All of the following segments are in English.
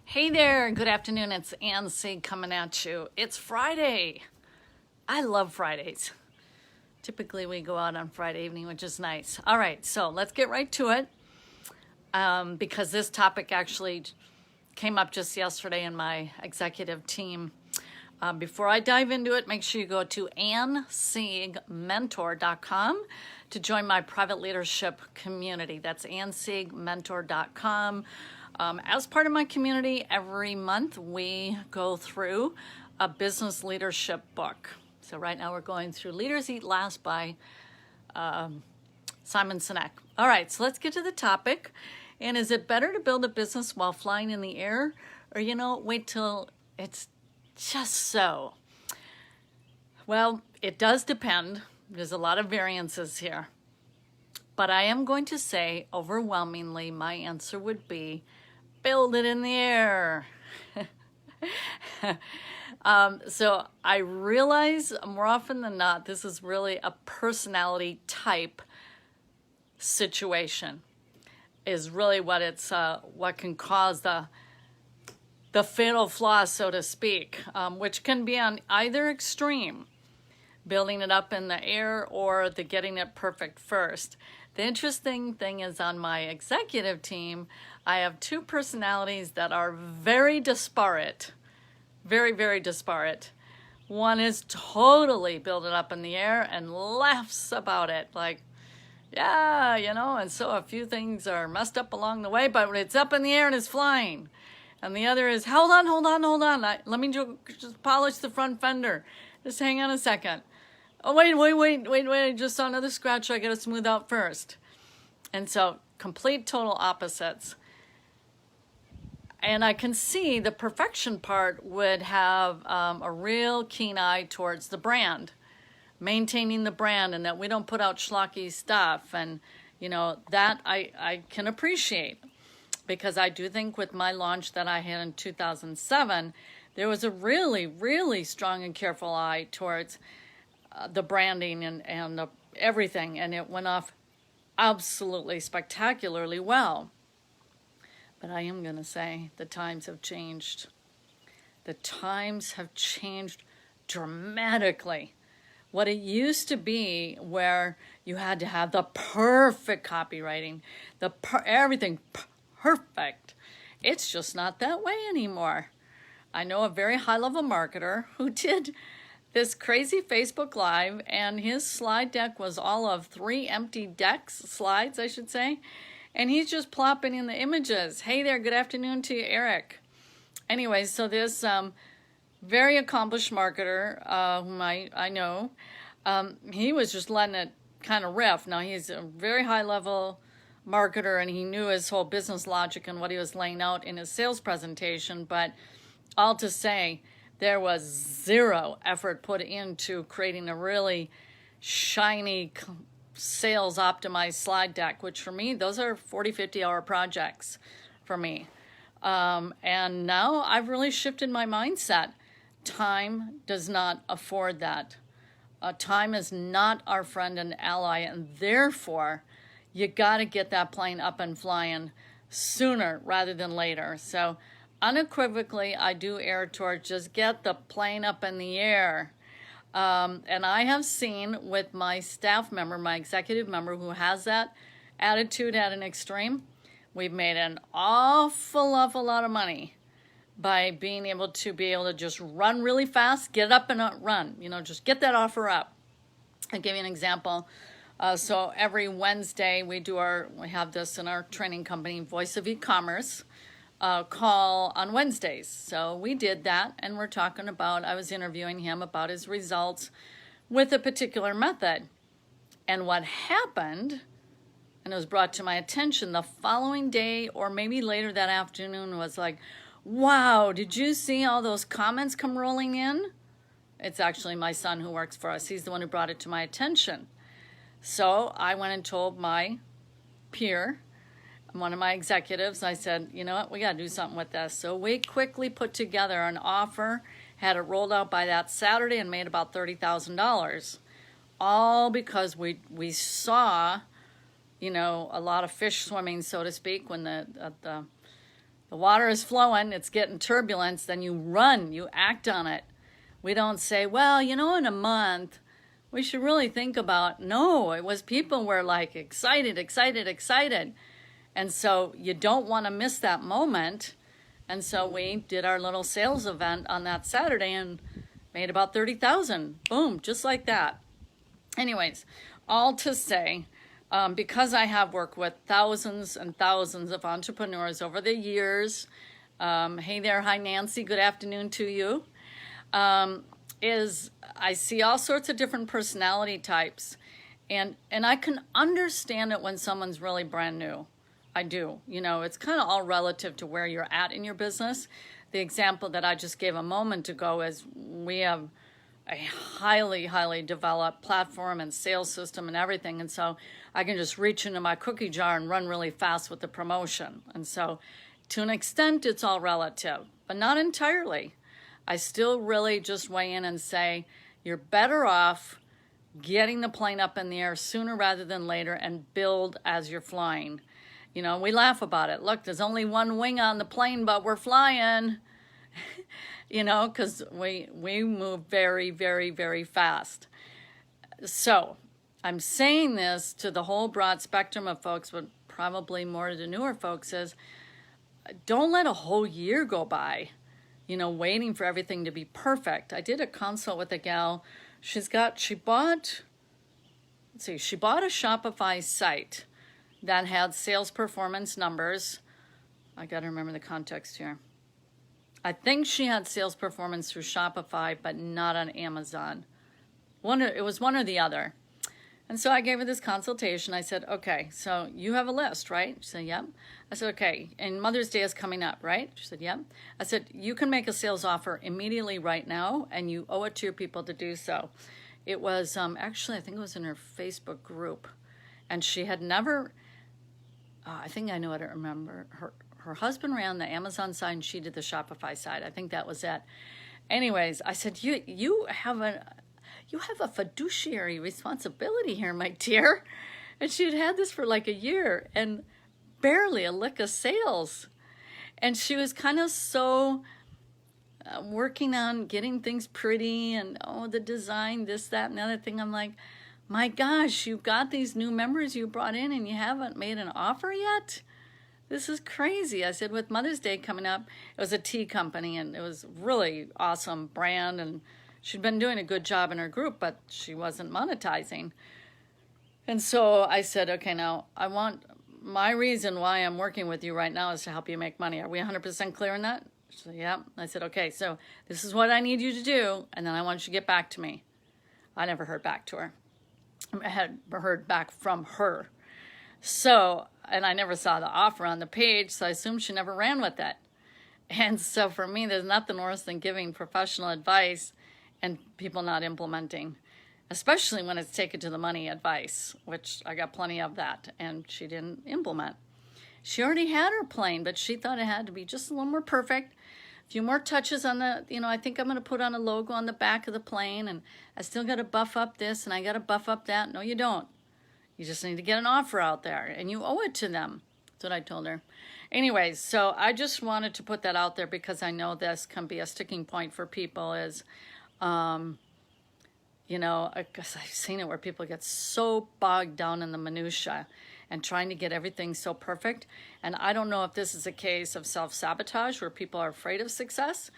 Hey there, good afternoon. It's Ann C coming at you. It's Friday. I love Fridays. Typically, we go out on Friday evening, which is nice. All right, so let's get right to it because this topic actually came up just yesterday in my executive team. Before I dive into it, make sure you go to annsiegmentor.com to join my private leadership community. That's annsiegmentor.com. As part of my community, every month we go through a business leadership book. So right now we're going through Leaders Eat Last by Simon Sinek. All right, so let's get to the topic. And is it better to build a business while flying in the air, or, wait till it's just so? Well, it does depend. There's a lot of variances here. But I am going to say, overwhelmingly, my answer would be build it in the air. So I realize more often than not, this is really a personality type situation is really what it's what can cause the fatal flaw, so to speak, which can be on either extreme, building it up in the air or the getting it perfect first. The interesting thing is on my executive team, I have two personalities that are very disparate, very, very disparate. One is totally build it up in the air and laughs about it like, yeah, and so a few things are messed up along the way, but it's up in the air and it's flying. And the other is, hold on. Let me just polish the front fender. Just hang on a second. Oh, wait. I just saw another scratch I got to smooth out first. And so complete total opposites. And I can see the perfection part would have a real keen eye towards the brand, maintaining the brand, and that we don't put out schlocky stuff. And, that I can appreciate, because I do think with my launch that I had in 2007, there was a really, really strong and careful eye towards the branding and everything, and it went off absolutely spectacularly well. But I am going to say the times have changed. The times have changed dramatically. What it used to be, where you had to have the perfect copywriting, everything perfect, it's just not that way anymore. I know a very high-level marketer who did this crazy Facebook Live, and his slide deck was all of 3 empty slides, I should say. And he's just plopping in the images. Hey there, good afternoon to you, Eric. Anyway, so this very accomplished marketer whom I know, he was just letting it kind of riff. Now, he's a very high-level marketer, and he knew his whole business logic and what he was laying out in his sales presentation. But all to say, there was zero effort put into creating a really shiny sales optimized slide deck, which for me, those are 40, 50-hour projects for me. And now I've really shifted my mindset. Time does not afford that. Time is not our friend and ally, and therefore you got to get that plane up and flying sooner rather than later. So unequivocally, I do err towards just get the plane up in the air. And I have seen with my staff member, my executive member, who has that attitude at an extreme, we've made an awful lot of money by being able to just run really fast, get up and run, just get that offer up. I'll give you an example. So every Wednesday we have this in our training company, Voice of E-commerce, call on Wednesdays. So we did that, and we're talking about, I was interviewing him about his results with a particular method. And what happened, and it was brought to my attention the following day or maybe later that afternoon, was like, wow, did you see all those comments come rolling in? It's actually my son who works for us. He's the one who brought it to my attention. So I went and told my peer, one of my executives, I said, you know what, we got to do something with this. So we quickly put together an offer, had it rolled out by that Saturday, and made about $30,000. All because we saw, a lot of fish swimming, so to speak, when the The water is flowing, it's getting turbulence, then you run, you act on it. We don't say, well, in a month, we should really think about, no, it was people were like excited, excited, excited. And so you don't want to miss that moment. And so we did our little sales event on that Saturday and made about 30,000. Boom, just like that. Anyways, all to say, because I have worked with thousands and thousands of entrepreneurs over the years, hey there, hi Nancy, good afternoon to you, is I see all sorts of different personality types, and I can understand it when someone's really brand new. I do. It's kind of all relative to where you're at in your business. The example that I just gave a moment ago is we have a highly, highly developed platform and sales system and everything. And so I can just reach into my cookie jar and run really fast with the promotion. And so to an extent, it's all relative, but not entirely. I still really just weigh in and say, you're better off getting the plane up in the air sooner rather than later and build as you're flying. We laugh about it. Look, there's only one wing on the plane, but we're flying. Because we move very, very, very fast. So I'm saying this to the whole broad spectrum of folks, but probably more to the newer folks, is don't let a whole year go by, waiting for everything to be perfect. I did a consult with a gal. She bought a Shopify site that had sales performance numbers. I got to remember the context here. I think she had sales performance through Shopify, but not on Amazon. It was one or the other. And so I gave her this consultation. I said, okay, so you have a list, right? She said, yep. I said, okay, and Mother's Day is coming up, right? She said, yep. I said, you can make a sales offer immediately right now, and you owe it to your people to do so. It was, actually, I think it was in her Facebook group. And she had never, I think I know how to remember, her husband ran the Amazon side and she did the Shopify side. I think that was it. Anyways, I said, you have a fiduciary responsibility here, my dear. And she had this for like a year and barely a lick of sales. And she was kind of so working on getting things pretty and, the design, this, that, and the other thing. I'm like, my gosh, you've got these new members you brought in and you haven't made an offer yet? This is crazy. I said, with Mother's Day coming up, it was a tea company and it was really awesome brand, and she'd been doing a good job in her group, but she wasn't monetizing. And so I said, okay, now my reason why I'm working with you right now is to help you make money. Are we 100% clear on that? She said, yeah. I said, okay, so this is what I need you to do, and then I want you to get back to me. I never heard back to her. I had heard back from her. So, and I never saw the offer on the page, so I assumed she never ran with it. And so for me, there's nothing worse than giving professional advice and people not implementing, especially when it's taken to the money advice, which I got plenty of that, and she didn't implement. She already had her plane, but she thought it had to be just a little more perfect. A few more touches on the, I think I'm going to put on a logo on the back of the plane, and I still got to buff up this, and I got to buff up that. No, you don't. You just need to get an offer out there, and you owe it to them. That's what I told her. Anyways, so I just wanted to put that out there because I know this can be a sticking point for people is, because I've seen it where people get so bogged down in the minutia and trying to get everything so perfect. And I don't know if this is a case of self-sabotage where people are afraid of success,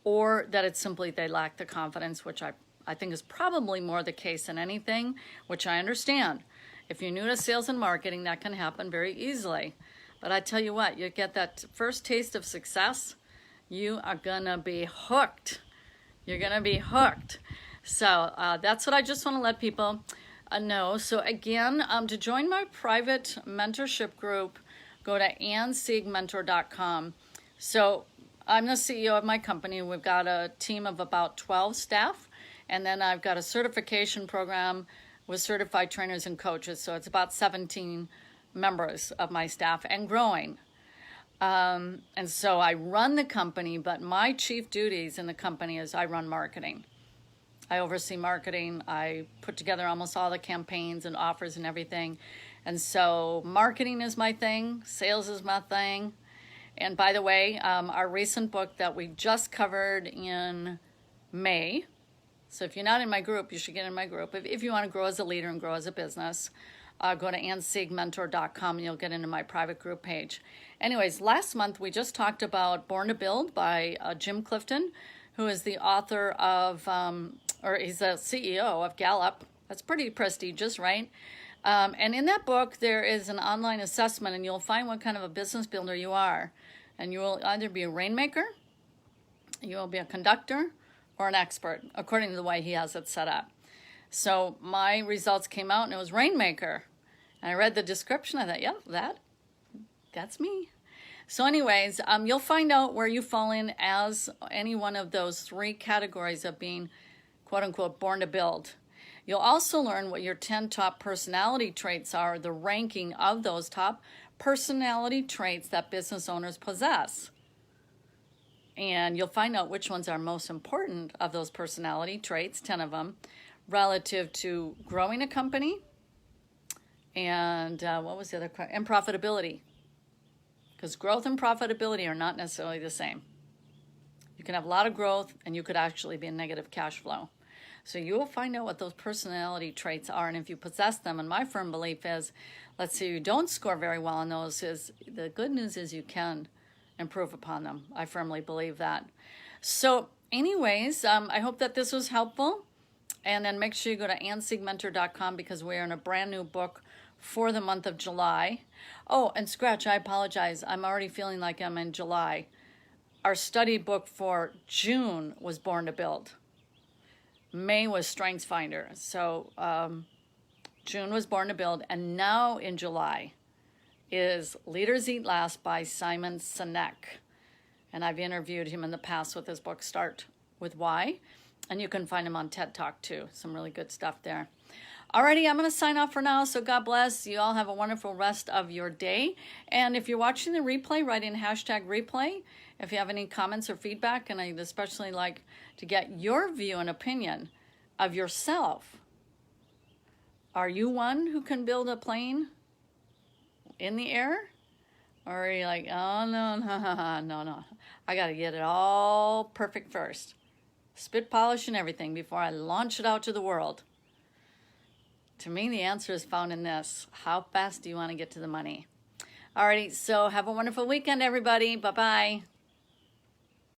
or that it's simply they lack the confidence, which I think is probably more the case than anything, which I understand. If you're new to sales and marketing, that can happen very easily. But I tell you what, you get that first taste of success, you are going to be hooked. You're going to be hooked. So that's what I just want to let people know. So again, to join my private mentorship group, go to annsiegmentor.com. So I'm the CEO of my company. We've got a team of about 12 staff. And then I've got a certification program with certified trainers and coaches. So it's about 17 members of my staff and growing. And so I run the company, but my chief duties in the company is I run marketing. I oversee marketing. I put together almost all the campaigns and offers and everything. And so marketing is my thing. Sales is my thing. And by the way, our recent book that we just covered in May. So if you're not in my group, you should get in my group. If you want to grow as a leader and grow as a business, go to AnnSiegMentor.com and you'll get into my private group page. Anyways, last month we just talked about Born to Build by Jim Clifton, who is the author of, or he's the CEO of Gallup. That's pretty prestigious, right? And in that book, there is an online assessment, and you'll find what kind of a business builder you are. And you will either be a rainmaker, you will be a conductor, or an expert, according to the way he has it set up. So my results came out, and it was rainmaker. And I read the description. I thought, yep, that's me. So anyways, you'll find out where you fall in as any one of those 3 categories of being, quote unquote, born to build. You'll also learn what your 10 top personality traits are, the ranking of those top personality traits that business owners possess. And you'll find out which ones are most important of those personality traits, 10 of them, relative to growing a company and what was the other? And profitability. Because growth and profitability are not necessarily the same. You can have a lot of growth and you could actually be in negative cash flow. So you will find out what those personality traits are, and if you possess them, and my firm belief is, let's say you don't score very well on those, is the good news is you can improve upon them. I firmly believe that. So anyways, I hope that this was helpful, and then make sure you go to AnnSiegMentor.com because we're in a brand new book for the month of July. Oh, and Scratch, I apologize. I'm already feeling like I'm in July. Our study book for June was Born to Build. May was StrengthsFinder. So June was Born to Build. And now in July is Leaders Eat Last by Simon Sinek. And I've interviewed him in the past with his book, Start With Why. And you can find him on TED Talk too. Some really good stuff there. Alrighty, I'm going to sign off for now. So God bless. You all have a wonderful rest of your day. And if you're watching the replay, write in #replay. If you have any comments or feedback, and I'd especially like to get your view and opinion of yourself. Are you one who can build a plane in the air? Or are you like, oh, no. I got to get it all perfect first. Spit polish and everything before I launch it out to the world. To me, the answer is found in this. How fast do you want to get to the money? Alrighty, so have a wonderful weekend, everybody. Bye-bye.